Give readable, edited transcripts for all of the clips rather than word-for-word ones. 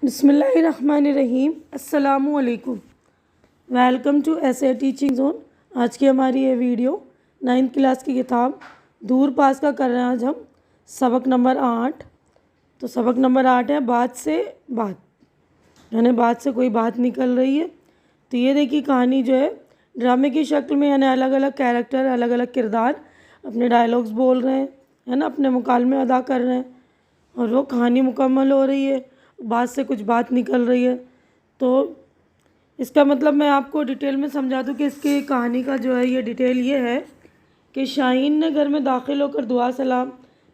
बिस्मिल्लाहिर्रहमानिर्रहीम। अस्सलामुअलैकुम। Welcome to ऐसे टीचिंग जोन। आज की हमारी ये वीडियो 9th क्लास की किताब दूर पास का कर रहे हैं। आज हम सबक नंबर 8। तो सबक नंबर 8 है बात से बात, यानी बात से कोई बात निकल रही है। तो ये देखिए कहानी जो है ड्रामे की शक्ल में, यानी अलग अलग कैरेक्टर, अलग अलग किरदार अपने डायलॉग्स बोल रहे हैं, है ना, अपने मुकालमे अदा कर रहे हैं और वो कहानी मुकम्मल हो रही है। बात से कुछ बात निकल रही है। तो इसका मतलब मैं आपको डिटेल में समझा दूं कि इसकी कहानी का जो है ये डिटेल ये है कि शाहीन ने घर में दाखिल होकर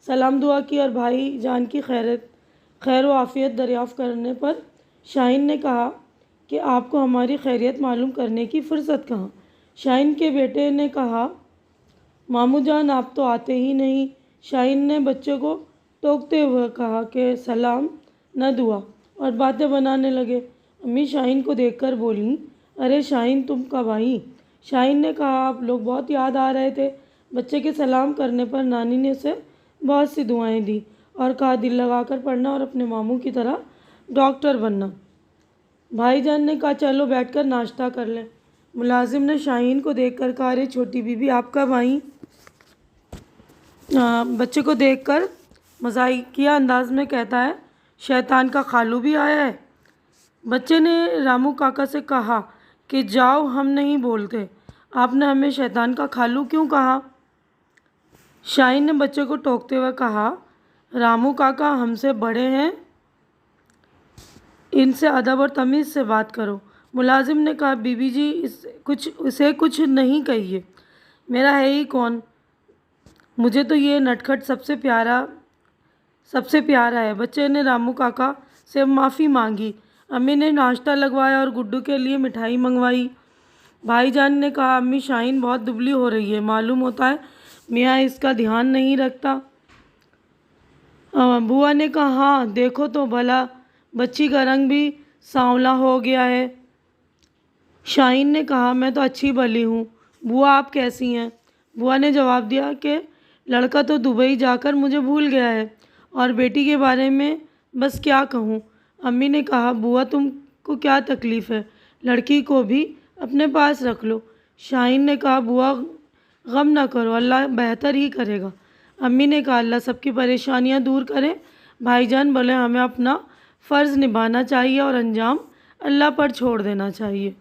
सलाम दुआ की और भाई जान की खैर व आफ़ियत दरियाफ़्त करने पर शाहीन ने कहा कि आपको हमारी खैरियत मालूम करने की फ़ुर्सत कहाँ। शाहीन के बेटे ने कहा, मामू जान आप तो आते ही नहीं। शाहीन ने बच्चे को टोकते हुए कहा कि सलाम न दुआ, और बातें बनाने लगे। अम्मी शाहीन को देखकर बोली, अरे शाहीन तुम कब आई? शाहीन ने कहा, आप लोग बहुत याद आ रहे थे। बच्चे के सलाम करने पर नानी ने उसे बहुत सी दुआएं दी और कहा दिल लगाकर पढ़ना और अपने मामू की तरह डॉक्टर बनना। भाईजान ने कहा चलो बैठकर नाश्ता कर लें। मुलाजिम ने शाहीन को देखकर कहा, अरे छोटी बीबी आप कब आई? बच्चे को देखकर मज़ाकिया अंदाज में कहता है, शैतान का खालू भी आया है। बच्चे ने रामू काका से कहा कि जाओ, हम नहीं बोलते। आपने हमें शैतान का खालू क्यों कहा? शाहीन ने बच्चे को टोकते हुए कहा, रामू काका हमसे बड़े हैं, इनसे अदब और तमीज़ से बात करो। मुलाजिम ने कहा, बीबी जी इसे कुछ नहीं कहिए, मेरा है ही कौन, मुझे तो ये नटखट सबसे प्यारा है। बच्चे ने रामू काका से माफ़ी मांगी। अम्मी ने नाश्ता लगवाया और गुड्डू के लिए मिठाई मंगवाई। भाईजान ने कहा, अम्मी शाहीन बहुत दुबली हो रही है, मालूम होता है मियाँ इसका ध्यान नहीं रखता। बुआ ने कहा, हाँ देखो तो भला, बच्ची का रंग भी सांवला हो गया है। शाहीन ने कहा, मैं तो अच्छी भली हूँ, बुआ आप कैसी हैं? बुआ ने जवाब दिया कि लड़का तो दुबई जाकर मुझे भूल गया है और बेटी के बारे में बस क्या कहूँ। अम्मी ने कहा, बुआ तुमको क्या तकलीफ़ है, लड़की को भी अपने पास रख लो। शाहीन ने कहा, बुआ गम ना करो, अल्लाह बेहतर ही करेगा। अम्मी ने कहा, अल्लाह सबकी परेशानियाँ दूर करे। भाईजान बोले, हमें अपना फ़र्ज़ निभाना चाहिए और अंजाम अल्लाह पर छोड़ देना चाहिए।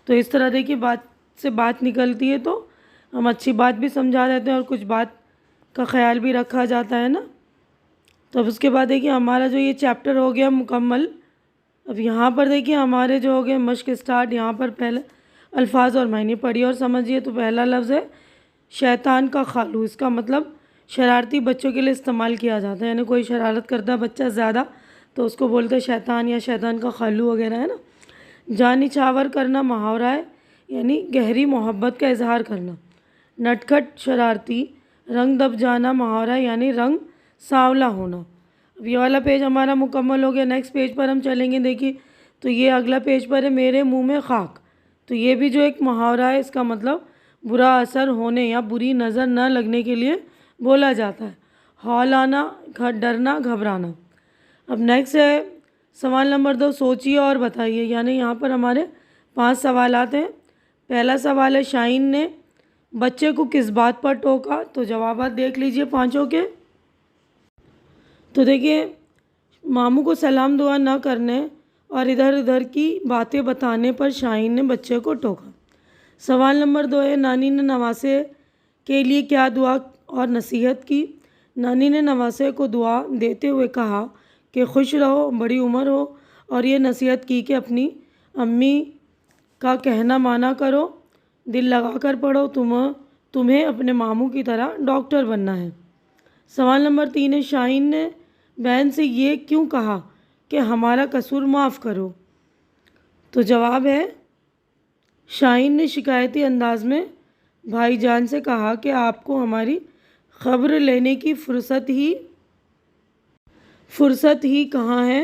तो इस तरह देखिए बात से बात निकलती है तो हम अच्छी बात भी समझा देते हैं और कुछ बात का ख्याल भी रखा जाता है ना। तो अब उसके बाद देखिए हमारा जो ये चैप्टर हो गया मुकम्मल। अब यहाँ पर देखिए हमारे जो हो गए मश्क स्टार्ट। यहाँ पर पहले अल्फाज और मायने पढ़िए और समझिए। तो पहला लफ्ज़ है शैतान का खालू। इसका मतलब शरारती बच्चों के लिए इस्तेमाल किया जाता है, यानी कोई शरारत करता बच्चा ज़्यादा तो उसको बोलते हैं शैतान या शैतान का खालू वगैरह, है ना। जान निछावर करना मुहावरा है, यानी गहरी मोहब्बत का इजहार करना। नटखट शरारती, रंग दब जाना मुहावरा, यानी रंग सांवला होना। अब ये वाला पेज हमारा मुकम्मल हो गया। नेक्स्ट पेज पर हम चलेंगे। देखिए तो ये अगला पेज पर है, मेरे मुंह में खाक। तो ये भी जो एक मुहावरा है, इसका मतलब बुरा असर होने या बुरी नज़र न लगने के लिए बोला जाता है। हौल आना, डरना, घबराना। अब नेक्स्ट है सवाल नंबर 2, सोचिए और बताइए। यानी यहाँ पर हमारे 5 सवालात हैं। पहला सवाल है, शाहीन ने बच्चे को किस बात पर टोका? तो जवाबात देख लीजिए पांचों के। तो देखिए मामू को सलाम दुआ न करने और इधर उधर की बातें बताने पर शाहीन ने बच्चे को टोका। सवाल नंबर 2 है, नानी ने नवासे के लिए क्या दुआ और नसीहत की? नानी ने नवासे को दुआ देते हुए कहा कि खुश रहो, बड़ी उम्र हो, और ये नसीहत की कि अपनी अम्मी का कहना माना करो, दिल लगा कर पढ़ो, तुम्हें अपने मामू की तरह डॉक्टर बनना है। सवाल नंबर 3 है, शाहीन ने बहन से ये क्यों कहा कि हमारा कसूर माफ़ करो? तो जवाब है, शाहीन ने शिकायती अंदाज में भाईजान से कहा कि आपको हमारी खबर लेने की फुर्सत ही कहाँ है।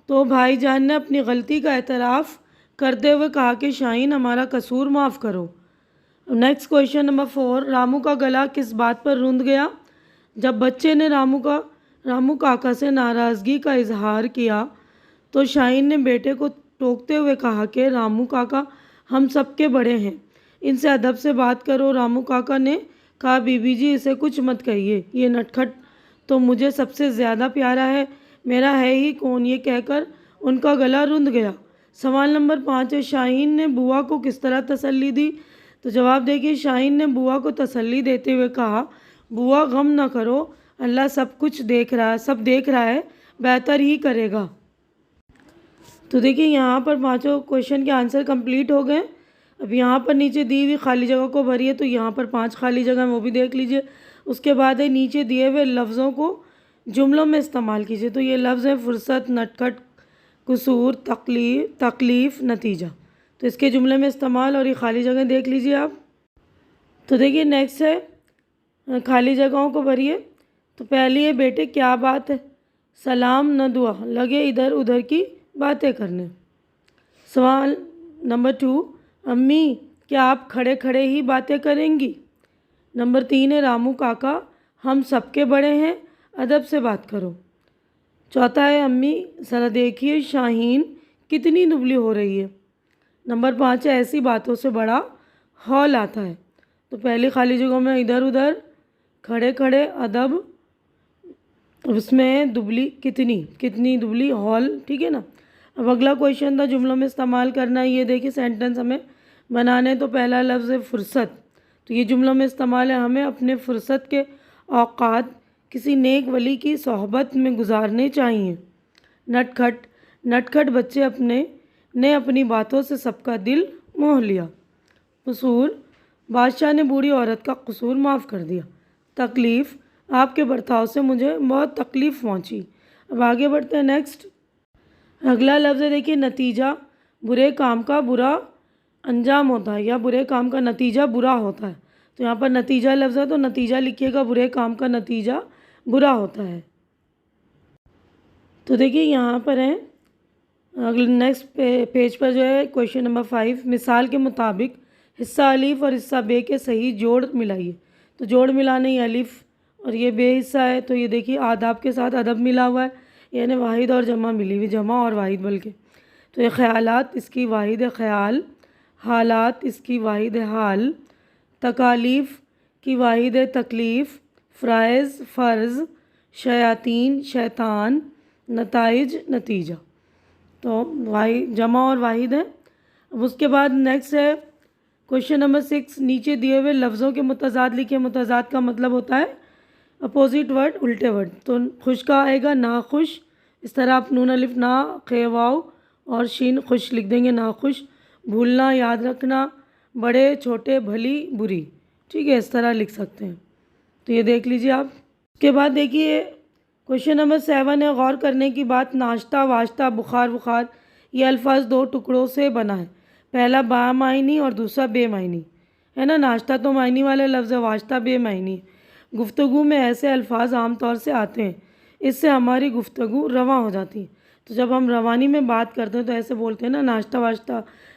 तो भाईजान ने अपनी गलती का एतराफ़ करते हुए कहा कि शाहीन हमारा कसूर माफ़ करो। नेक्स्ट क्वेश्चन नंबर 4, रामू का गला किस बात पर रुंध गया? जब बच्चे ने रामू काका से नाराज़गी का इजहार किया तो शाहीन ने बेटे को टोकते हुए कहा कि रामू काका हम सबके बड़े हैं, इनसे अदब से बात करो। रामू काका ने कहा, बीबी जी इसे कुछ मत कहिए, ये नटखट तो मुझे सबसे ज़्यादा प्यारा है, मेरा है ही कौन। ये कहकर उनका गला रुंध गया। सवाल नंबर 5 है, शाहीन ने बुआ को किस तरह तसल्ली दी। तो जवाब देखिए, शाहीन ने बुआ को तसल्ली देते हुए कहा, बुआ गम ना करो, अल्लाह सब कुछ देख रहा है, सब देख रहा है, बेहतर ही करेगा। तो देखिए यहाँ पर पांचों क्वेश्चन के आंसर कंप्लीट हो गए। अब यहाँ पर नीचे दी हुई खाली जगह को भरिए, तो यहाँ पर 5 खाली जगह वो भी देख लीजिए। उसके बाद है नीचे दिए हुए लफ्ज़ों को जुमलों में इस्तेमाल कीजिए। तो ये लफ्ज़ है फुर्सत, नटखट, कसूर, तकलीफ़, नतीजा। तो इसके जुमले में इस्तेमाल और ये खाली जगह देख लीजिए आप। तो देखिए नेक्स्ट है खाली जगहों को भरिए। तो पहली है, बेटे क्या बात है, सलाम न दुआ, लगे इधर उधर की बातें करने। सवाल नंबर 2, अम्मी क्या आप खड़े खड़े ही बातें करेंगी। नंबर 3 है, रामू काका हम सबके बड़े हैं, अदब से बात करो। चौथा है, अम्मी ज़रा देखिए शाहीन कितनी दुबली हो रही है। नंबर 5 है, ऐसी बातों से बड़ा हौल आता है। तो पहली खाली जगहों में इधर उधर, खड़े खड़े, अदब, उसमें दुबली, कितनी दुबली, हॉल, ठीक है ना। अब अगला क्वेश्चन था जुमलों में इस्तेमाल करना। ये देखिए सेंटेंस हमें बनाने। तो पहला लफ्ज़ है फुर्सत। तो ये जुमलों में इस्तेमाल है, हमें अपने फुर्सत के औकात किसी नेक वली की सोहबत में गुजारने चाहिए। नटखट बच्चे अपनी बातों से सबका दिल मोह लिया। कसूर, बादशाह ने बूढ़ी औरत का कसूर माफ़ कर दिया। तकलीफ़, आपके बर्ताव से मुझे बहुत तकलीफ़ पहुंची। अब आगे बढ़ते हैं नेक्स्ट। अगला लफ्ज़ है देखिए नतीजा, बुरे काम का बुरा अंजाम होता है या बुरे काम का नतीजा बुरा होता है। तो यहाँ पर नतीजा लफ्ज़ है, तो नतीजा लिखिएगा, बुरे काम का नतीजा बुरा होता है। तो देखिए यहाँ पर है अगले नेक्स्ट पेज पर जो है क्वेश्चन नंबर 5, मिसाल के मुताबिक हिस्सा अलीफ़ और हिस्सा बे के सही जोड़ मिलाइए। तो जोड़ मिलाने, ये अलीफ़ और ये बे हिस्सा है। तो ये देखिए आदाब के साथ अदब मिला हुआ है, यानी वाहिद और जमा मिली हुई, जमा और वाहिद बल्कि। तो ये ख़यालात, इसकी वाहिद है ख़याल, हालात, इसकी वाहिद है हाल, तकालीफ़ की वाहिद है तकलीफ़, फ़राइज़ फ़र्ज़, शयातीन शैतान, नताइज नतीजा। तो वाहिद, जमा और वाहिद है। अब उसके बाद नेक्स्ट है क्वेश्चन नंबर 6, नीचे दिए हुए लफ्ज़ों के मुतज़ाद लिखिए। मुतज़ाद का मतलब होता है अपोजिट वर्ड, उल्टे वर्ड। तो खुश का आएगा नाखुश, इस तरह आप नून अलिफ ना खे वाव और शीन खुश लिख देंगे, नाखुश। भूलना, याद रखना, बड़े छोटे, भली बुरी, ठीक है, इस तरह लिख सकते हैं। तो ये देख लीजिए आप। उसके बाद देखिए क्वेश्चन नंबर 7 है, गौर करने की बात, नाश्ता, वाश्ता, बुखार, बुखार, ये अल्फाज 2 टुकड़ों से बना है। पहला बामायनी और दूसरा बेमायनी है ना। नाश्ता तो मायनी वाला लफ्ज़ है, वाश्ता बेमायनी। गुफ्तगू में ऐसे अल्फाज आम तौर से आते हैं, इससे हमारी गुफ्तगू रवा हो जाती है। तो जब हम रवानी में बात करते हैं तो ऐसे बोलते हैं ना,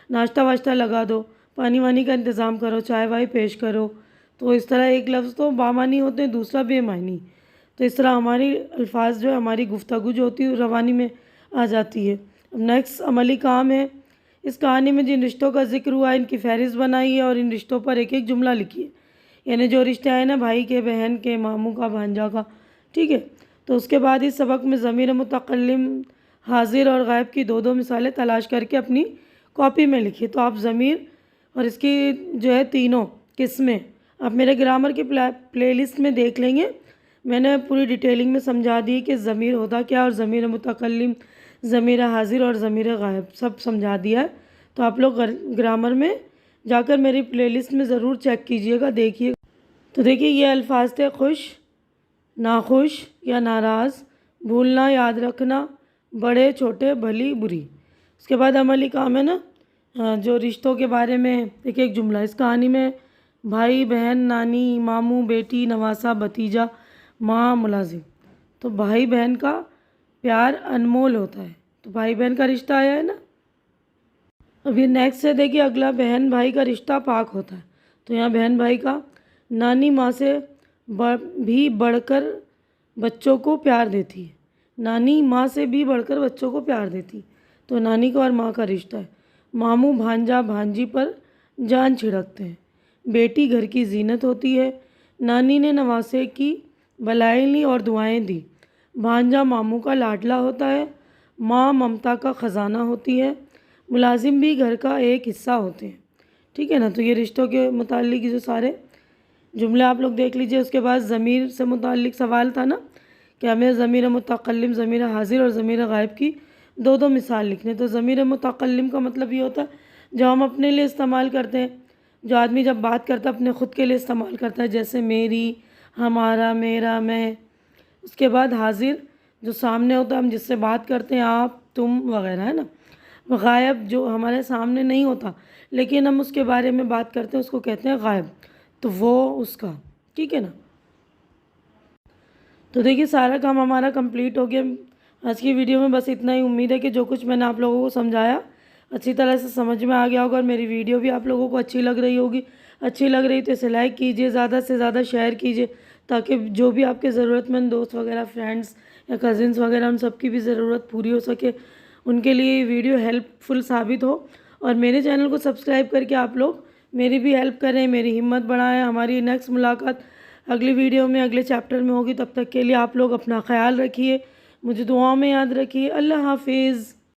नाश्ता वाश्ता लगा दो, पानी वानी का इंतज़ाम करो, चाय वाय पेश करो। तो इस तरह एक लफ्ज़ तो बामानी होते हैं, दूसरा बेमानी। तो इस तरह हमारी अल्फाज जो है, हमारी गुफ्तगू जो होती है रवानी में आ जाती है। अब नेक्स्ट अमली काम है, इस कहानी में जिन रिश्तों का जिक्र हुआ है इनकी फहरिस्त बनाइए और इन रिश्तों पर एक एक जुमला लिखिए। यानी जो रिश्ते आए ना, भाई के, बहन के, मामू का, भांजा का, ठीक है। तो उसके बाद इस सबक में ज़मीर मुतकल्लिम, हाजिर और गायब की 2-2 मिसालें तलाश करके अपनी कॉपी में लिखिए। तो आप ज़मीर और इसकी जो है तीनों किस्में आप मेरे ग्रामर की प्लेलिस्ट में देख लेंगे। मैंने पूरी डिटेलिंग में समझा दी कि ज़मीर होता क्या और ज़मीर मुतकल्लिम, ज़मीर हाजिर और ज़मीर गायब सब समझा दिया है। तो आप लोग ग्रामर में जाकर मेरी प्लेलिस्ट में ज़रूर चेक कीजिएगा, देखिए। तो देखिए ये अल्फाज थे, खुश, नाखुश या नाराज़, भूलना, याद रखना, बड़े छोटे, भली बुरी। उसके बाद अमली काम है ना, जो रिश्तों के बारे में एक एक जुमला। इस कहानी में भाई, बहन, नानी, मामू, बेटी, नवासा, भतीजा, माँ, मुलाजिम। तो भाई बहन का प्यार अनमोल होता है, तो भाई बहन का रिश्ता आया है ना। अभी नेक्स्ट है देखिए अगला, बहन भाई का रिश्ता पाक होता है। तो यहाँ बहन भाई का, नानी माँ से भी बढ़कर बच्चों को प्यार देती है। नानी माँ से भी बढ़कर बच्चों को प्यार देती। तो नानी का और माँ का रिश्ता है। मामू भांजा भांजी पर जान छिड़कते हैं। बेटी घर की जीनत होती है। नानी ने नवासे की बधाई ली और दुआएं दी। भांजा मामू का लाडला होता है। माँ ममता का ख़जाना होती है। मुलाजिम भी घर का एक हिस्सा होते हैं। ठीक है ना। तो ये रिश्तों के मुतालिक जो सारे जुमले आप लोग देख लीजिए। उसके बाद ज़मीर से मुतालिक सवाल था ना कि हमें ज़मीर मुतकल्लिम, ज़मीर हाजिर और ज़मीर गायब की दो दो मिसाल लिखने। तो ज़मीर मुतकल्लिम का मतलब ये होता है जो हम अपने लिए इस्तेमाल करते हैं। जो आदमी जब बात करता है अपने ख़ुद के लिए इस्तेमाल करता है, जैसे मेरी, हमारा, मेरा, मैं। उसके बाद हाजिर जो सामने होता है, हम जिससे बात करते हैं, आप, तुम वगैरह, है ना। गायब जो हमारे सामने नहीं होता लेकिन हम उसके बारे में बात करते हैं, उसको कहते हैं गायब। तो वो उसका, ठीक है ना। तो देखिए सारा काम हमारा कंप्लीट हो गया आज की वीडियो में। बस इतना ही। उम्मीद है कि जो कुछ मैंने आप लोगों को समझाया अच्छी तरह से समझ में आ गया होगा और मेरी वीडियो भी आप लोगों को अच्छी लग रही होगी। अच्छी लग रही तो इसे लाइक कीजिए, ज़्यादा से ज़्यादा शेयर कीजिए, ताकि जो भी आपके ज़रूरतमंद दोस्त वगैरह, फ्रेंड्स या कज़िन्स वगैरह, उन सबकी भी ज़रूरत पूरी हो सके, उनके लिए ये वीडियो हेल्पफुल साबित हो। और मेरे चैनल को सब्सक्राइब करके आप लोग मेरी भी हेल्प करें, मेरी हिम्मत बढ़ाएं। हमारी नेक्स्ट मुलाकात अगली वीडियो में, अगले चैप्टर में होगी। तब तक के लिए आप लोग अपना ख्याल रखिए, मुझे दुआओं में याद रखिए। अल्लाह हाफिज़।